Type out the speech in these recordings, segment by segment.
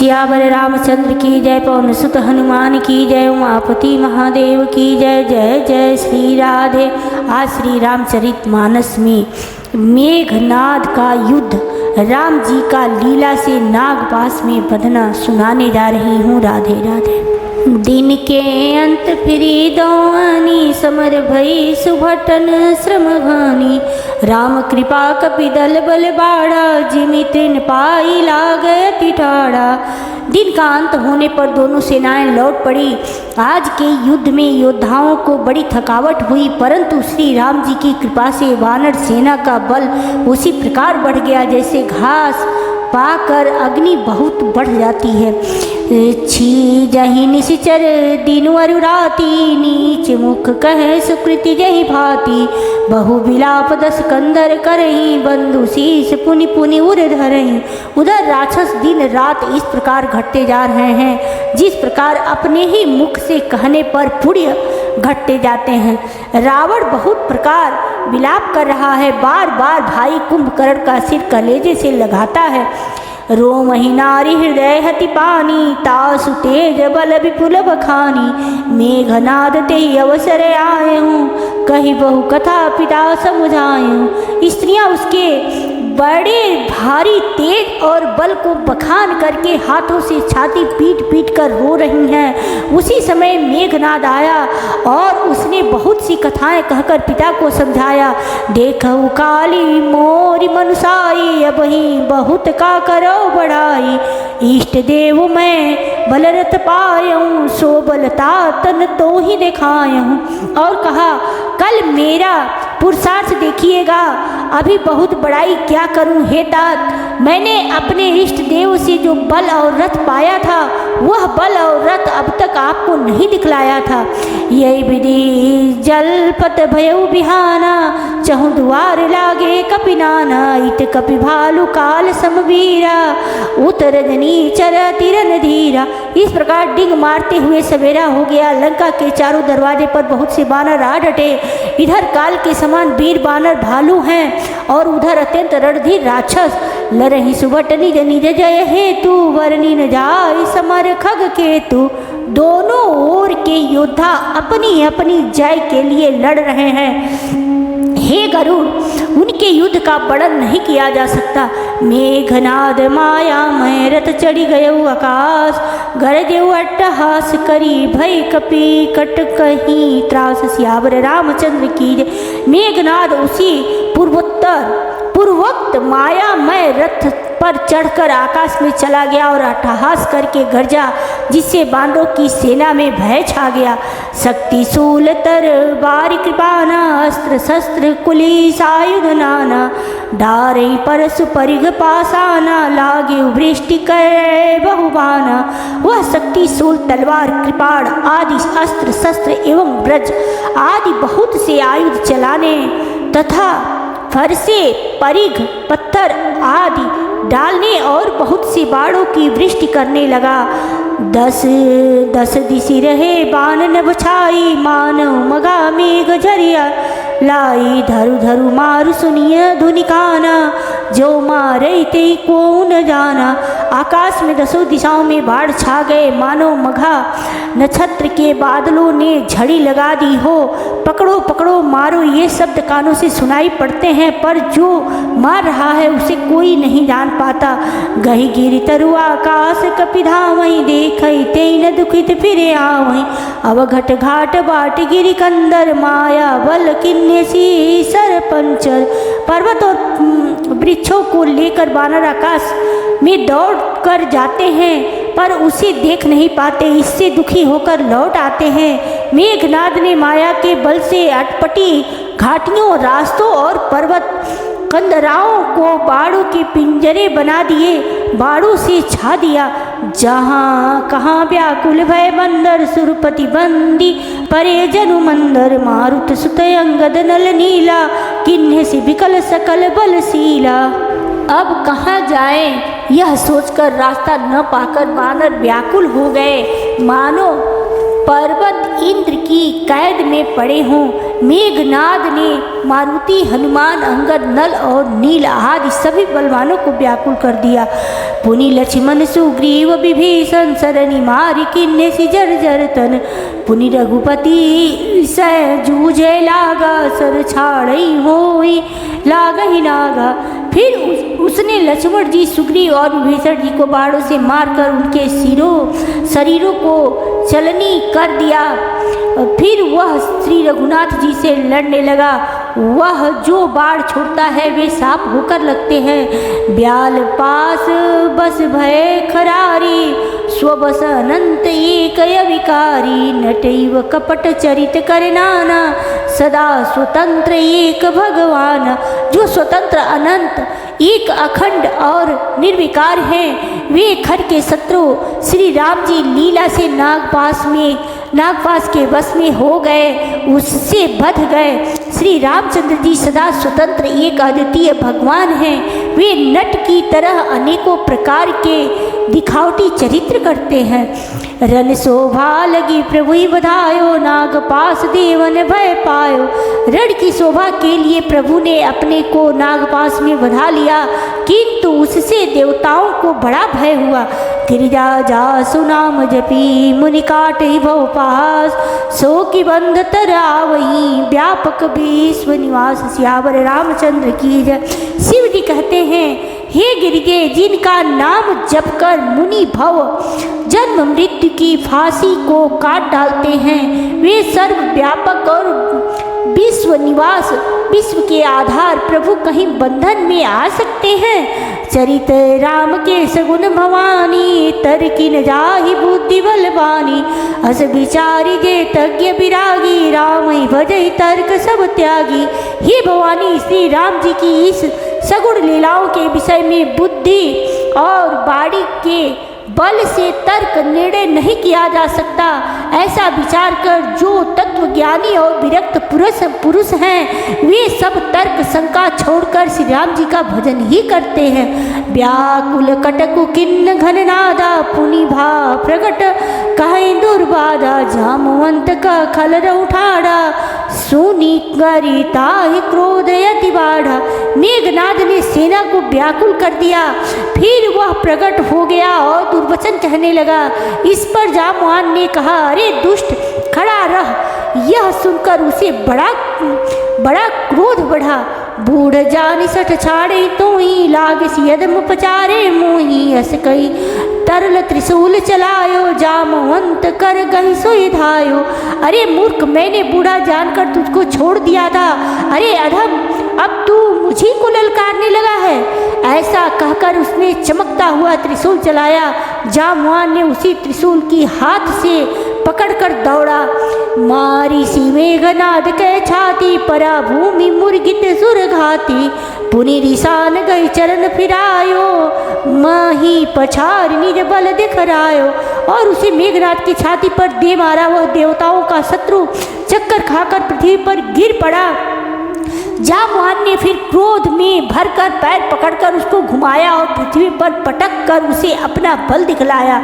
सियावर रामचंद्र की जय, पवन सुत हनुमान की जय, उमापति महादेव की जय। जय जय श्री राधे। आज श्री रामचरितमानस में मेघनाद का युद्ध, राम जी का लीला से नागपाश में बंधना सुनाने जा रही हूँ। राधे राधे। दिन के अंत फिरी दौनी, समर भई सुभटन श्रम भानी। राम कृपा कपि दल बल बाड़ा, जिमि तृण पाई लागय टिठाड़ा। दिन का अंत होने पर दोनों सेनाएं लौट पड़ी। आज के युद्ध में योद्धाओं को बड़ी थकावट हुई, परंतु श्री राम जी की कृपा से वानर सेना का बल उसी प्रकार बढ़ गया जैसे घास पाकर अग्नि बहुत बढ़ जाती है। छी जहि निशिचर दीनु अरु राती, नीच मुख कहे सुकृति जहि भांति। बहु विलाप दस कंदर करही, बंधु शीस पुनि पुनि उर धरही। उधर राक्षस दिन रात इस प्रकार घटते जा रहे हैं जिस प्रकार अपने ही मुख से कहने पर पुण्य घटते जाते हैं। रावण बहुत प्रकार विलाप कर रहा है, बार बार भाई कुंभकर्ण का सिर कलेजे से लगाता है। रोम ही नारी हृदय हति पानी, तासु तेज बल विपुल बखानी। मेघनाद ते अवसर आए हूँ, कही बहु कथा पिता समुझायूं। स्त्रियां उसके बड़े भारी तेज और बल को बखान करके हाथों से छाती पीट पीट कर रो रही हैं। उसी समय मेघनाद आया और उसने बहुत सी कथाएं कहकर पिता को समझाया। देखऊ काली मोरी मनुसाई, अब ही बहुत का करो बढ़ाई। इष्ट देव मैं बलरथ पायऊँ, सो बलता तन तो ही दिखायऊँ। और कहा कल मेरा पुरुषार्थ देखिएगा, अभी बहुत बड़ाई क्या करूं हे तात। मैंने अपने इष्ट देव से जो बल और रथ पाया था, वह बल और रथ अब तक आपको नहीं दिखलाया था। यही विधि जलपत भयउ बिहाना, चहु द्वार लागे कपिनाना। इत कपि भालु काल समवीरा, उत रजनी चर तिरन धीरा। इस प्रकार डिंग मारते हुए सवेरा हो गया। लंका के चारों दरवाजे पर बहुत से बानर आ डटे। इधर काल के समान वीर बानर भालू हैं और उधर अत्यंत रणधीर राक्षस। लरहि सुभट निज निज जय हेतु, वर्णि न जाय समर खग केतु। दोनों ओर के योद्धा अपनी अपनी जय के लिए लड़ रहे हैं। हे गरुड़, उनके युद्ध का वर्णन नहीं किया जा सकता। मेघनाद माया मैं रथ चढ़ी गयऊ आकाश, गरजेऊ अट्टहास करी भय कपि कट कहीं त्रास। सियावर रामचंद्र की जय। मेघनाद उसी पूर्वोक्त माया मैं रथ पर चढ़कर आकाश में चला गया और अट्टहास करके गरजा, जिससे बानरों की सेना में भय छा गया। शक्ति शूल तरवारी कृपाना, अस्त्र शस्त्र कुलिस आयुध नाना। डारे परशु परिघ पासाना, लागे वृष्टि करे बहुबाना। वह शक्ति शूल तलवार कृपाण आदि अस्त्र शस्त्र एवं ब्रज आदि बहुत से आयुध चलाने तथा फरसे परिघ पत्थर आदि डालने और बहुत सी बाणों की वृष्टि करने लगा। दस दस दिशि रहे बाण नभ छाई, मानव मगा मेघ झरिया लाई। धरु धरु मारु सुनिय धुनिकाना, जो मारे ते को न जाना। आकाश में दसों दिशाओं में बाढ़ छा गए, मानो मघा नक्षत्र के बादलों ने झड़ी लगा दी हो। पकड़ो पकड़ो मारो ये शब्द कानों से सुनाई पड़ते हैं, पर जो मार रहा है उसे कोई नहीं जान पाता। गही गिरी तरु आकाश कपिधावहीं, देखई ते न दुखित फिरे आवहीं। अवघट घाट बाट गिरी कंदर, माया बल किन्ने सी सर पंचर। पर्वत और वृक्षों को लेकर बानर आकाश में दौड़ कर जाते हैं पर उसे देख नहीं पाते, इससे दुखी होकर लौट आते हैं। मेघनाद ने माया के बल से अटपटी घाटियों, रास्तों और पर्वत कंदराओं को बाड़ों के पिंजरे बना दिए, बाड़ों से छा दिया। जहाँ कहाँ व्याकुल भय बंदर, सुरपति बंदी परे जनु मंदर। मारुत सुत अंगद नल नीला, किन्हे से विकल सकल बलशीला। अब कहाँ जाएं, यह सोचकर रास्ता न पाकर बानर व्याकुल हो गए, मानो पर्वत इंद्र की कैद में पड़े हों। मेघनाद ने मारुति, हनुमान, अंगद, नल और नील आदि सभी बलवानों को व्याकुल कर दिया। पुनि लक्ष्मण, सुग्रीव, विभीषण सरनि मारि किन्ने सिजर जरतन। पुनि रघुपति सै जूझे लागा, सर छाड़ई होई लागहि नागा। फिर उसने लक्ष्मण जी, सुग्रीव और विभीषण जी को बाणों से मारकर उनके शरीरों को चलनी कर दिया। फिर वह श्री रघुनाथ जी से लड़ने लगा। वह जो बाण छोड़ता है वे सांप होकर लगते हैं। ब्याल पास बस भय खरारी, स्वबस अनंत एक विकारी। नटैव कपट चरित कर नाना, सदा स्वतंत्र एक भगवान। जो स्वतंत्र, अनंत, एक, अखंड और निर्विकार हैं, वे खर के शत्रु श्री राम जी लीला से नागपाश के वश में हो गए, उससे बध गए। श्री रामचंद्र जी सदा स्वतंत्र एक अद्वितीय भगवान हैं। वे नट की तरह अनेकों प्रकार के दिखावटी चरित्र करते हैं। रन शोभा लगी प्रभु बधायो, नागपाश देवन भय पायो। रण की शोभा के लिए प्रभु ने अपने को नागपाश में बधा लिया, किंतु उससे देवताओं को बड़ा भय हुआ। गिरिजा जा सुनाम जपी, मुनि काटि भव पास। सो की बंध तर आवही, व्यापक विश्व निवास। सियावर रामचंद्र की जय। शिव जी कहते हैं, हे गिरिजे, जिनका नाम जपकर मुनि भव जन्म मृत्यु की फांसी को काट डालते हैं, वे सर्वव्यापक और विश्व निवास, विश्व के आधार प्रभु कहीं बंधन में आ सकते हैं। चरित राम के सगुण भवानी, तर्की न जाहि बुद्धि बलवानी। अस विचारी जे तज्ञ विरागी, राम ही भजई तर्क सब त्यागी। हे भवानी, श्री राम जी की इस सगुण लीलाओं के विषय में बुद्धि और वाणी के बल से तर्क निर्णय नहीं किया जा सकता। ऐसा विचार कर जो तत्वज्ञानी और विरक्त पुरुष हैं, वे सब तर्क शंका छोड़कर श्री राम जी का भजन ही करते हैं। व्याकुल कटकु किन्न घननादा, पुनि भा प्रगट कहीं दुर्बाधा। जामवंत का खलर उठाड़ा, सुनी करिता ही क्रोध यति बाढ़ा। मेघनाद ने सेना को व्याकुल कर दिया। फिर वह प्रकट हो गया और दुर्वचन कहने लगा। इस पर जामवान ने कहा, अरे दुष्ट, खड़ा रह। यह सुनकर उसे बड़ा क्रोध बढ़ा। बूढ़ जानि सठ छाड़े तो ही, लाग सियदम पचारे मोही। अस कई तरल त्रिशूल चलायो, जामवंत कर गही सोई धायो। अरे मूर्ख, मैंने बूढ़ा जानकर तुझको छोड़ दिया था। अरे अधम, अब तू मुझी को ललकारने लगा है। ऐसा कहकर उसने चमकता हुआ त्रिशूल चलाया। जामवान ने उसी त्रिशूल की हाथ से पकड़कर दौड़ा। मारी सी मेघनाद के छाती, परा भूमि मुर्गित सुरघाती। पुनि रिसान गई चरण फिरायो, माही पछार निज बल दिखरायो। और उसे मेघनाद की छाती पर दे मारा। वह देवताओं का शत्रु चक्कर खाकर पृथ्वी पर गिर पड़ा। जामवान ने फिर क्रोध में भरकर पैर पकड़कर उसको घुमाया और पृथ्वी पर पटक कर उसे अपना बल दिखलाया।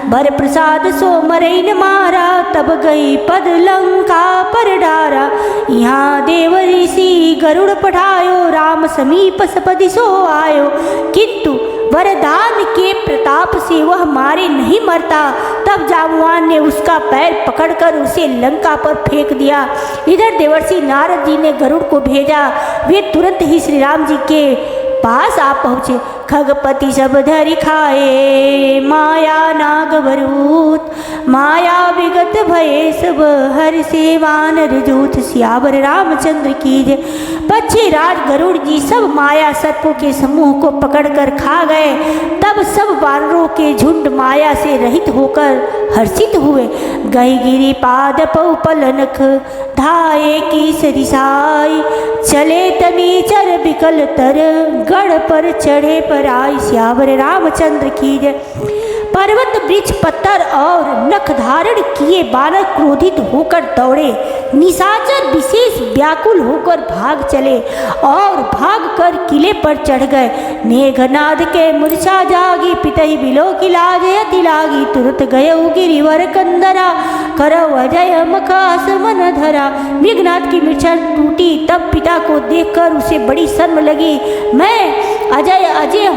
बर प्रसाद सो मरई न मारा, तब गई पद लंका पर डारा। यहाँ देव ऋषि गरुड़ पठायो, राम समीप सपदि सो आयो। किंतु वरदान के प्रताप से वह मारे नहीं मरता। तब जामवान ने उसका पैर पकड़कर उसे लंका पर फेंक दिया। इधर देवर्षि नारद जी ने गरुड़ को भेजा। वे तुरंत ही श्री राम जी के पास आ पहुँचे। खगपति सब धरि खाए, माया नागवरूत। माया विगत भये सब, हर से वानर जूथ। सियावर रामचंद्र की जय। पक्षी राज गरुड़ जी सब माया सर्पों के समूह को पकड़कर खा गए। तब सब वानरों के झुंड माया से रहित होकर हर्षित हुए। गई गिरी पाद पौपलनख, धाये की सरिसाई। चले तमीचर बिकल तर, गढ़ पर चढ़े पर आई। सियावर रामचंद्र की जय। पर्वत वृक्ष पत्थर और नख धारण किए बालक क्रोधित होकर दौड़े। निशाचर विशेष व्याकुल होकर भाग चले और भागकर किले पर चढ़ गए। मेघनाद के मूर्छा जागी, पितई बिलो की लाज अति लागी। तुरंत गयऊ गिरिवर कंदरा, करव अजय मखास मन धरा। मेघनाद की मूर्छा टूटी, तब पिता को देखकर उसे बड़ी शर्म लगी। मैं अजय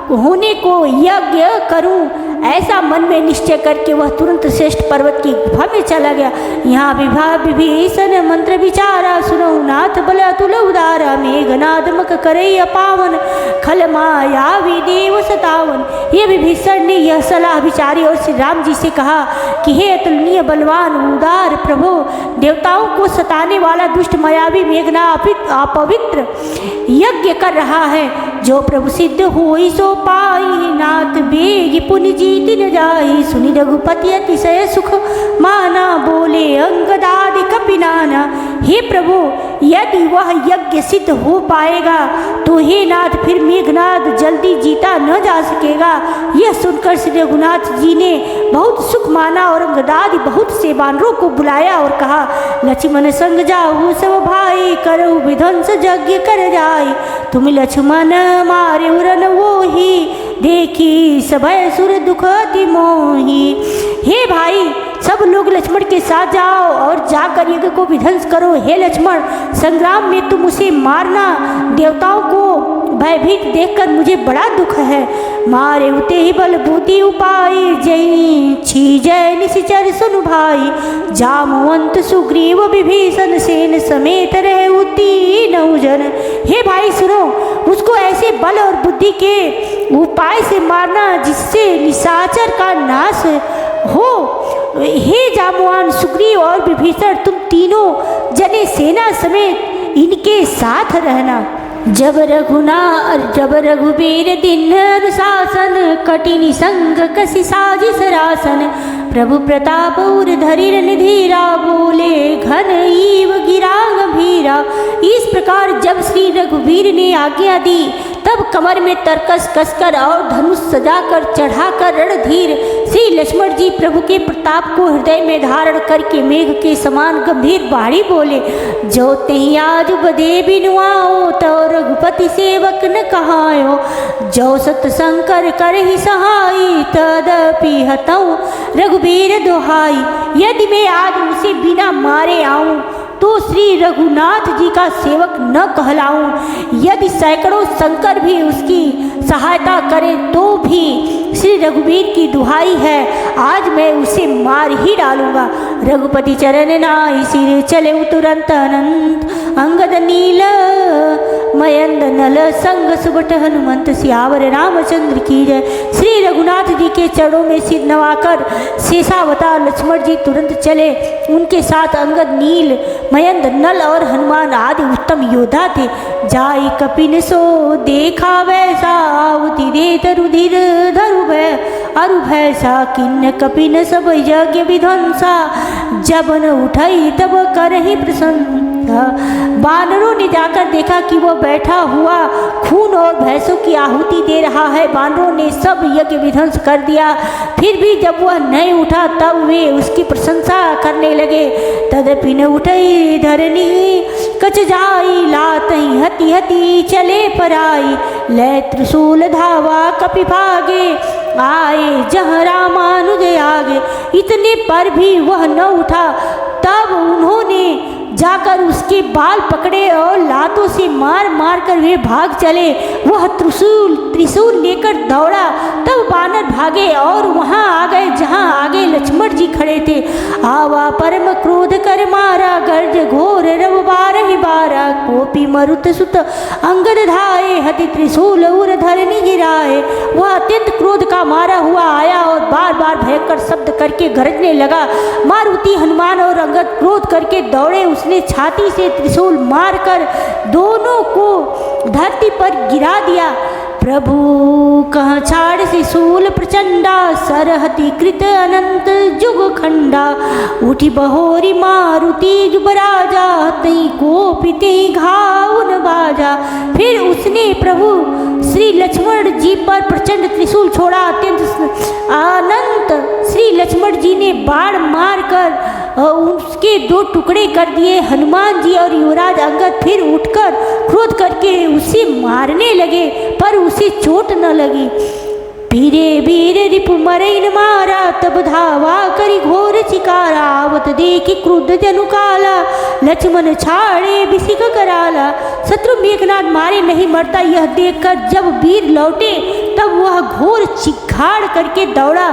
होने को यज्ञ करूं, ऐसा मन में निश्चय करके वह तुरंत श्रेष्ठ पर्वत की गुफा में चला गया। यहाँ विभीषण मंत्र विचारा, सुनऊ नाथ बल अतुल उदारा। मेघनाद मक करे अपावन, खल मायावी देव सतावन। ये विभीषण ने यह सलाह विचारी और श्री राम जी से कहा कि हे अतुलनीय बलवान उदार प्रभु, देवताओं को सताने वाला दुष्ट मायावी मेघनाद अपवित्र यज्ञ कर रहा है। जो प्रभु सिद्ध होई सो पाई, नाथ बेग पुण्य जीति न जाई। सुनि रघुपति अतिशय सुख माना, बोले अंगदादि कपिनाना। हे प्रभु, यदि वह यज्ञ सिद्ध हो पाएगा तो हे नाथ फिर मेघनाद जल्दी जीता न जा सकेगा। यह सुनकर श्री रघुनाथ जी ने बहुत सुख माना और अंगदादि बहुत से वानरों को बुलाया और कहा, लक्ष्मण संग जाऊ सब भाई, करऊ विध्वंस यज्ञ कर जाई। तुम लक्ष्मण मारे उरन वोही, देखी सभय सुर दुख अति मोही। हे भाई, सब लोग लक्ष्मण के साथ जाओ और जाकर यज्ञ को विध्वंस करो। हे लक्ष्मण, संग्राम में तुम उसे मारना। देवताओं को भयभीत देखकर मुझे बड़ा दुख है। मारे उते ही बल बूती उपाय, जय छी जय निशिचर सुनु भाई। जामवंत सुग्रीव विभीषण, सेन समेत रहे उती नौजन। हे भाई सुनो, उसको ऐसे बल और बुद्धि के उपाय से मारना जिससे निशाचर का नाश हो। हे जामवान सुग्रीव और विभीषण, तुम तीनों जने सेना समेत इनके साथ रहना। जब रघुबीर दिन अनुशासन, कठिन संग कसी साजिश रासन। प्रभु प्रताप उर धरिर निधीरा, बोले घन ईव गिरा गंभीरा। इस प्रकार जब श्री रघुवीर ने आज्ञा दी, तब कमर में तरकस कसकर और धनुष सजाकर चढ़ाकर रणधीर श्री लक्ष्मण जी प्रभु के प्रताप को हृदय में धारण करके मेघ के समान गंभीर बाणी बोले, जो तेहि आज बदे बिनुआओ, तो रघुपति सेवक न कहायो। जो सतशंकर करहि सहाई, तदपि हतऊ रघुबीर दोहाई। यदि मैं आज उसे बिना मारे आऊं तो श्री रघुनाथ जी का सेवक न कहलाऊं। यदि सैकड़ों शंकर भी उसकी सहायता करें तो भी श्री रघुवीर की दुहाई है, आज मैं उसे मार ही डालूंगा। रघुपति चरण नाई सिर चले तुरंत अनंत, अंगद नील मयंद नल संग सुबट हनुमंत। सियावर रामचंद्र की जय। श्री रघुनाथ जी के चरणों में सिर नवाकर शेषावतार लक्ष्मण जी तुरंत चले। उनके साथ अंगद नील मयंद नल और हनुमान आदि उत्तम योद्धा थे। जाई कपिन सो देखा वैसा, आवती दे तरुधिर धरु भय अरु भैसा। किन्न कपिन सब यज्ञ विध्वंसा, जब न उठाई तब करहि प्रसन्न। बानरों ने जाकर देखा कि वह बैठा हुआ खून और भैंसों की आहुति दे रहा है। बानरों ने सब यज्ञ विध्वंस कर दिया। फिर भी जब वह नहीं उठा तब वे उसकी प्रशंसा करने लगे। तदपि न उठई धरनी, कच जाई लातई हति हति चले पराई। ले त्रिशूल धावा कपि भागे, आए जहाँ रामानुज आगे। इतने पर भी वह न उठा। तब उन्होंने जाकर उसके बाल पकड़े और लातों से मार मार कर वे भाग चले। वह त्रिशूल लेकर दौड़ा। तब बानर भागे और वहां आ गए जहां आगे लक्ष्मण जी खड़े थे। आवा परम क्रोध कर मारा, गर्ज घोर रव बारहि बारा। कोपी मरुत सुत अंगद धाये, हति त्रिशूल उर धरनी गिराए। वह अत्यंत क्रोध का मारा हुआ आया और बार बार भयंकर शब्द करके गरजने लगा। मारुति हनुमान और अंगद क्रोध करके दौड़े। उसने छाती से त्रिशूल मारकर दोनों को धरती पर गिरा दिया। प्रभु कह छाड़ से शूल प्रचंडा, सरहति कृत अनंत जुग खंडा, उठी बहोरी मारुति जुबराजा, तई कोपिते घाउन बाजा। फिर उसने प्रभु श्री लक्ष्मण जी पर प्रचंड त्रिशूल छोड़ा। अत्यंत अनंत श्री लक्ष्मण जी ने बाण मारकर उसके दो टुकड़े कर दिए। हनुमान जी और युवराज अंगद फिर उठकर क्रोध करके उसे मारने लगे, पर उसे चोट न लगी। पीरे वीर रिपु मरई न मारा, तब धावा करी घोर चिकारा, आवत देखी क्रुद्ध जनु काला, लक्ष्मण छाड़े बिसिक कराला। शत्रु मेघनाद मारे नहीं मरता, यह देखकर जब वीर लौटे तब वह घोर चिखाड़ करके दौड़ा।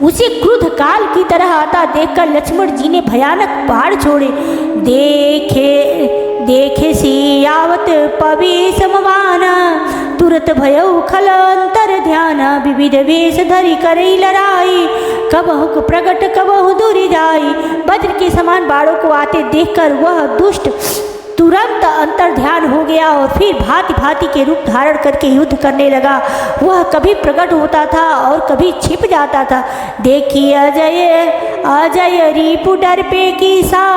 उसे क्रुद्ध काल की तरह आता देखकर लक्ष्मण जी ने भयानक बाण छोड़े। देखे सियावत पवी समवाना, तुरत भयउ खल अंतर ध्याना, विविध वेश धरि करई लड़ाई, कबहु प्रगट कबहु दूरी जाई। वज्र के समान बाणों को आते देखकर वह दुष्ट तुरंत अंतर ध्यान हो गया और फिर भांति भांति के रूप धारण करके युद्ध करने लगा। वह कभी प्रकट होता था और कभी छिप जाता था। देखिए अजय अजय रिपु डर पे की सा,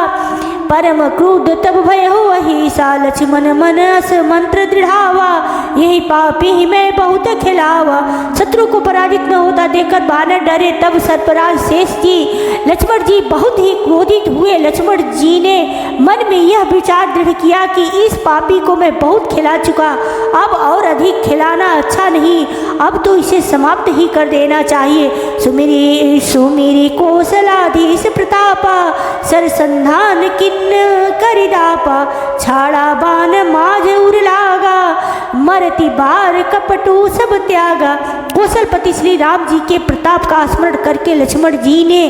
परम क्रुद्ध तब भय हो वही सा। लक्ष्मण मनस मंत्र दृढ़ावा, यही पापी ही मैं बहुत खिलावा। शत्रु को पराजित न होता देखकर बानर डरे। तब सर्पराज शेष जी लक्ष्मण जी बहुत ही क्रोधित हुए। लक्ष्मण जी ने मन में यह विचार दृढ़ किया कि इस पापी को मैं बहुत खिला चुका, अब और अधिक खिलाना अच्छा नहीं, अब तो इसे समाप्त ही कर देना चाहिए। सुमिरी सुमिरी कौशलाधीश प्रतापा, सरसंधान किन्न करिदापा, छाड़ा बाण माज उर लागा, मरती बार कपटू सब त्यागा। कौशलपति श्री राम जी के प्रताप का स्मरण करके लक्ष्मण जी ने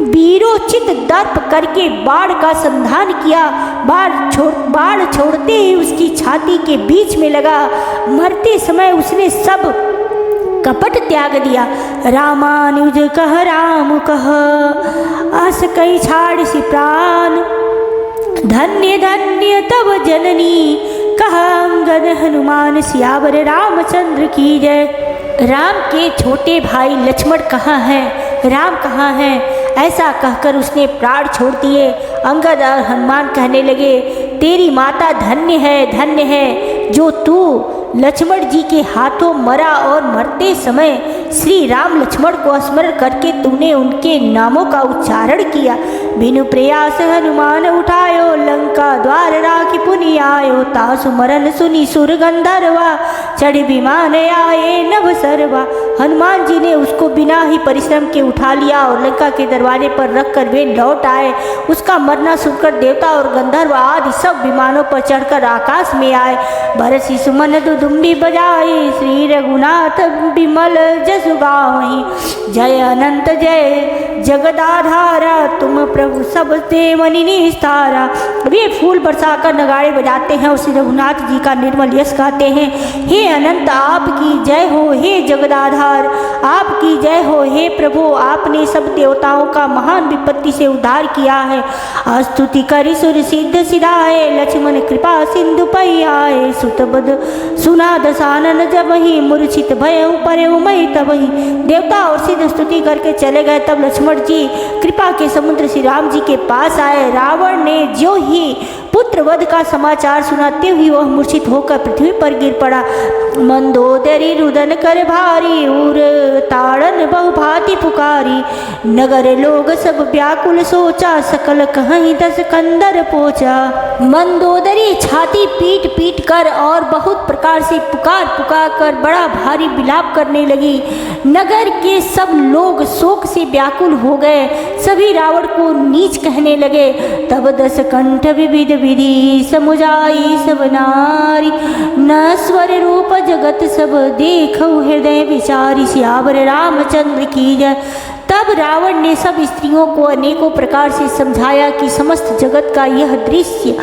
वीरोचित दर्प करके बाण का संधान किया। बाण छोड़ते ही उसकी छाती के बीच में लगा। मरते समय उसने सब कपट त्याग दिया। रामानुज कह राम कह, अस कई छाड़ सी प्राण, धन्य धन्य तब जननी, कह अंगद हनुमान सियावर रामचंद्र की जय। राम के छोटे भाई लक्ष्मण कहाँ हैं, राम कहाँ हैं, ऐसा कहकर उसने प्राण छोड़ दिए। अंगद और हनुमान कहने लगे, तेरी माता धन्य है जो तू लक्ष्मण जी के हाथों मरा और मरते समय श्री राम लक्ष्मण को स्मरण करके तूने उनके नामों का उच्चारण किया। बिनु प्रयास हनुमान उठायो, लंका द्वार राखी पुनि आयो, तासु मरन सुनी सुर गंधर्वा, चढ़ विमान आए नभ सर्वा। हनुमान जी ने उसको बिना ही परिश्रम के उठा लिया और लंका के दरवाजे पर रखकर वे लौट आए। उसका मरना सुनकर देवता और गंधर्व आदि सब विमानों पर चढ़कर आकाश में आए। बरसी सुमन दुदुम्बी बजाई, श्री रघुनाथ बिमल जसु गावहीं, जय अनंत जय जगदाधारा, तुम प्रभु सब देवनि निस्तारा। वे फूल बरसाकर नगाड़े बजाते हैं और श्री रघुनाथ जी का निर्मल यश गाते हैं। हे अनंत आपकी जय हो, हे जगदाधार आपकी जय हो, हे प्रभु आपने सब देवताओं का महान विपत्ति से उद्धार किया है। स्तुति करि सुर सिद्ध सिधाए, लक्ष्मण कृपा सिंधु पै आए, सुतबद सुना दसानन जब ही, मूर्छित भयउ परउ मई तबहि। देवता और सिद्ध स्तुति करके चले गए। तब लक्ष्मण जी कृपा के समुद्र श्री राम जी के पास आए। रावण ने जो ही पुत्र वध का समाचार सुनाते हुए वह मूर्छित होकर पृथ्वी पर गिर पड़ा। मंदोदरी रुदन कर भारी, उर ताड़न बहुभांति पुकारी, नगर लोग सब व्याकुल सोचा, सकल कहीं दस कंदर पोचा। मंदोदरी छाती पीट पीट कर और बहुत प्रकार से पुकार कर बड़ा भारी विलाप करने लगी। नगर के सब लोग शोक से व्याकुल हो गए। सभी रावण को नीच कहने लगे। तब दस कंठ विविध विधि समुझाई सब नारी, न स्वर रूप जगत सब देखो हृदय विचारी, सियावर रामचंद्र की जय। तब रावण ने सब स्त्रियों को अनेकों प्रकार से समझाया कि समस्त जगत का यह दृश्य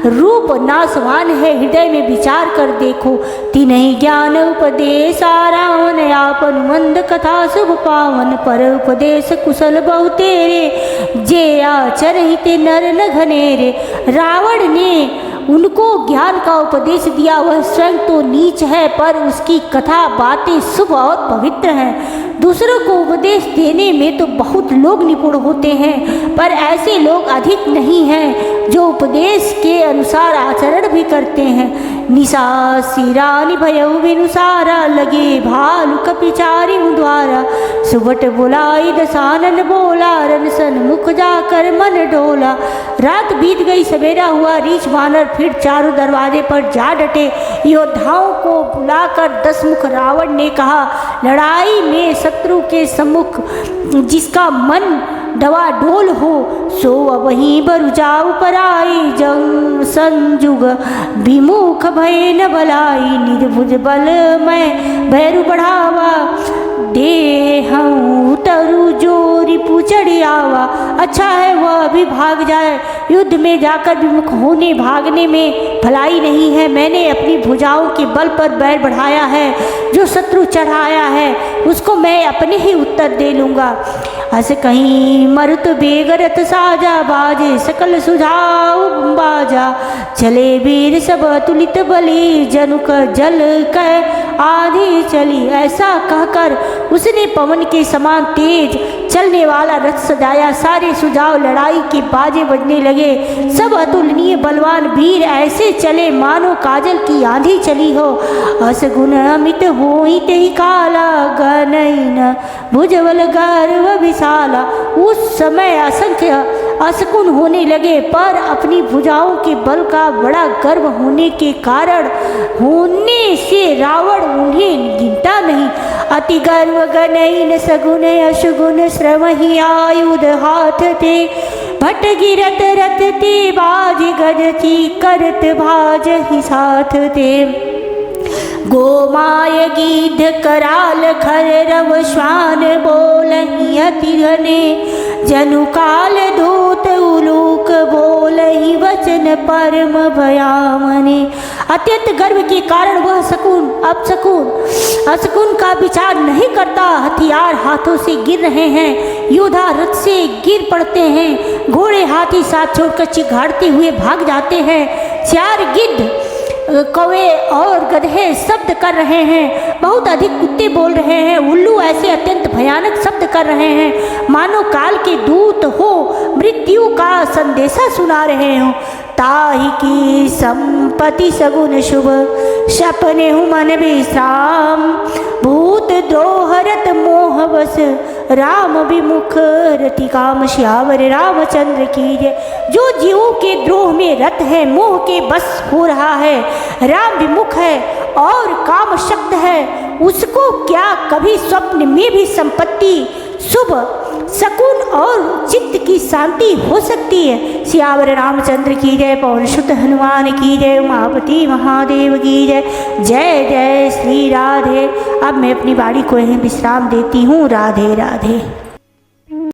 रूप नाशवान है, हृदय में विचार कर देखो। तिन्हीं ज्ञान उपदेश रावण, आपन मंद कथा शुभ पावन, पर उपदेश कुशल बहु तेरे, जे आचरित नर न घनेरे। रावण ने उनको ज्ञान का उपदेश दिया। वह स्वयं तो नीच है, पर उसकी कथा बातें शुभ और पवित्र हैं। दूसरों को उपदेश देने में तो बहुत लोग निपुण होते हैं, पर ऐसे लोग अधिक नहीं हैं जो उपदेश के अनुसार आचरण भी करते हैं। निशा सिरानी भयउ बिनुसारा, लगे भालु कपिचारी द्वारा। सुबट बुलाई दसानन बोला, रनसन मुख जाकर मन डोला। रात बीत गई, सवेरा हुआ, रीछ वानर फिर चारों दरवाजे पर जा डटे। योद्धाओं को बुलाकर 10 मुख रावण ने कहा, लड़ाई में शत्रु के सम्मुख जिसका मन डवा डोल हो, सो वहीं बरु जाऊ पराई। जंग संजुग विमुख भय न बलाई, निर्भुज बल मैं भैरु बढ़ावा। देहऊँ तरु जोरी पुचड़ी आवा। अच्छा है वह अभी भाग जाए, युद्ध में जाकर विमुख होने भागने में भलाई नहीं है। मैंने अपनी भुजाओं के बल पर बैर बढ़ाया है, जो शत्रु चढ़ाया है उसको मैं अपने ही उत्तर दे लूँगा। अस कहीं मरुत बेगरत साजा, बाजे सकल सुझाव बाजा। चले वीर सब तुलित बली, जनुक जल कह आधी चली। ऐसा कहकर उसने पवन के समान तेज चलने वाला रथ सजाया। सारे सुझाव लड़ाई के बाजे बजने लगे। सब अतुलनीय बलवान वीर ऐसे चले मानो काजल की आंधी चली हो। असगुण अमित होई ते काला, गनैन भुजबल गर्व विशाला। उस समय असंख्य असकुन होने लगे, पर अपनी भुजाओं के बल का बड़ा गर्व होने के कारण होने से रावण उन्हें गिनता नहीं। अति गर्व गनैन सगुन अशुगुन, श्रम ही आयुध हाथ थे। भट गिरत रथ ते, बाज गजती करत भाज ही साथ थे। गोमाय गीध कराल खर रव श्वान, बोलहि अति घने। जनु काल दूत उलूक, बोलहि वचन परम भयामने। अत्यंत गर्व के कारण वह शकुन अशकुन का विचार नहीं करता। हथियार हाथों से गिर रहे हैं, योद्धा रथ से गिर पड़ते हैं, घोड़े हाथी साथ छोड़कर चिघाड़ते हुए भाग जाते हैं। 4 गिद्ध कौवे और गधे शब्द कर रहे हैं, बहुत अधिक कुत्ते बोल रहे हैं। उल्लू ऐसे अत्यंत भयानक शब्द कर रहे हैं मानो काल के दूत हो मृत्यु का संदेशा सुना रहे हो। ताहि की संपत्ति सगुन शुभ, सपने हूँ मन विश्राम। भूत द्रोहरत मोह बस, राम विमुख रति काम। श्यावर रामचंद्र की जय। जो जीवों के द्रोह में रत है, मोह के बस हो रहा है, राम विमुख है और काम शक्त है, उसको क्या कभी स्वप्न में भी संपत्ति, शुभ, शकुन और चित्त की शांति हो सकती है। सियावर रामचंद्र की जय, पवन सुत हनुमान की जय, उमापति महादेव की जय। जय जय श्री राधे। अब मैं अपनी बाड़ी को यहीं विश्राम देती हूँ। राधे राधे।